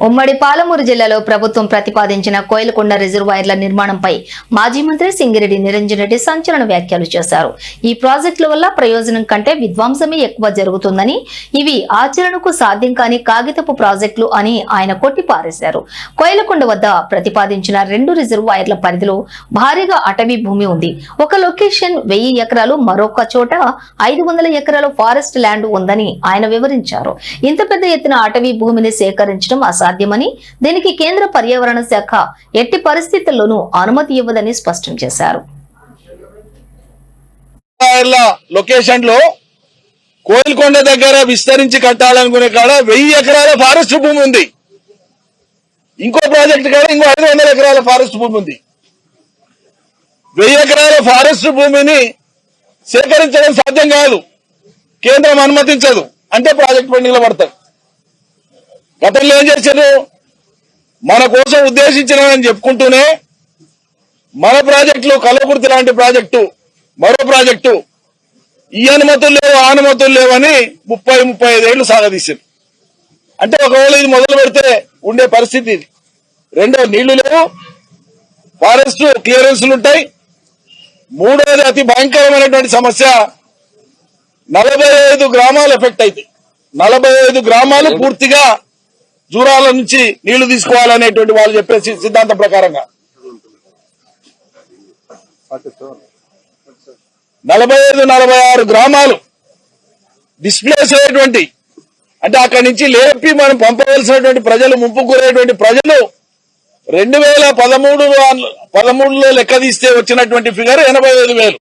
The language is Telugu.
ఉమ్మడి పాలమూరు జిల్లాలో ప్రభుత్వం ప్రతిపాదించిన కోయిలకొండ రిజర్వాయర్ల నిర్మాణంపై మాజీ మంత్రి సింగిరెడ్డి నిరంజన్ రెడ్డి సంచలన వ్యాఖ్యలు చేశారు. ఈ ప్రాజెక్టుల వల్ల ప్రయోజనం కంటే విధ్వంసమే ఎక్కువ జరుగుతుందని, ఇవి ఆచరణకు సాధ్యం కాని కాగితపు ప్రాజెక్టులు అని ఆయన కొట్టిపారేశారు. కోయిలకొండ వద్ద ప్రతిపాదించిన 2 రిజర్వాయర్ల పరిధిలో భారీగా అటవీ భూమి ఉంది. ఒక లొకేషన్ 1000 ఎకరాలు, మరొక చోట 500 ఎకరాల ఫారెస్ట్ ల్యాండ్ ఉందని ఆయన వివరించారు. ఇంత పెద్ద ఎత్తున అటవీ భూమిని సేకరించడం అసాధ్యమని, దీనికి కేంద్ర పర్యావరణ శాఖ ఎట్టి పరిస్థితుల్లోనూ అనుమతి ఇవ్వదని స్పష్టం చేశారు. లొకేషన్ లో కోయిలకొండ దగ్గర విస్తరించి కట్టాలనుకునే కాడ 1000 ఎకరాల ఫారెస్ట్ భూమి ఉంది. ఇంకో ప్రాజెక్ట్ కాడ ఇంకో 500 ఎకరాల ఫారెస్ట్ భూమి ఉంది. 1000 ఎకరాల ఫారెస్ట్ భూమిని సేకరించడం సాధ్యం కాదు, కేంద్రం అనుమతించదు అంటే ప్రాజెక్ట్ పెండింగ్ లో పడతాయి. గతంలో ఏం చేశారు, మన కోసం ఉద్దేశించినని చెప్పుకుంటూనే మన ప్రాజెక్టులు కలవకుర్తి లాంటి ప్రాజెక్టు, మరో ప్రాజెక్టు ఈ అనుమతులు లేవు ఆ అనుమతులు లేవని 30-35 ఏళ్లు సాగదీశారు. అంటే ఒకవేళ ఇది మొదలు పెడితే ఉండే పరిస్థితి ఇది. రెండో, నీళ్లు లేవు, ఫారెస్ట్ క్లియరెన్స్లు ఉంటాయి. మూడోది, అతి భయంకరమైనటువంటి సమస్య, 45 గ్రామాలు ఎఫెక్ట్ అవుతాయి. 45 గ్రామాలు పూర్తిగా జూరాల నుంచి నీళ్లు తీసుకోవాలనేటువంటి వాళ్ళు చెప్పే సిద్ధాంతం ప్రకారంగా 45-46 గ్రామాలు డిస్ప్లేస్ అయ్యేటువంటి, అంటే అక్కడి నుంచి లేపి మనం పంపవలసినటువంటి ప్రజలు, ముంపు గురైనటువంటి ప్రజలు 2013లో లెక్క తీస్తే వచ్చినటువంటి ఫిగర్ 85,000.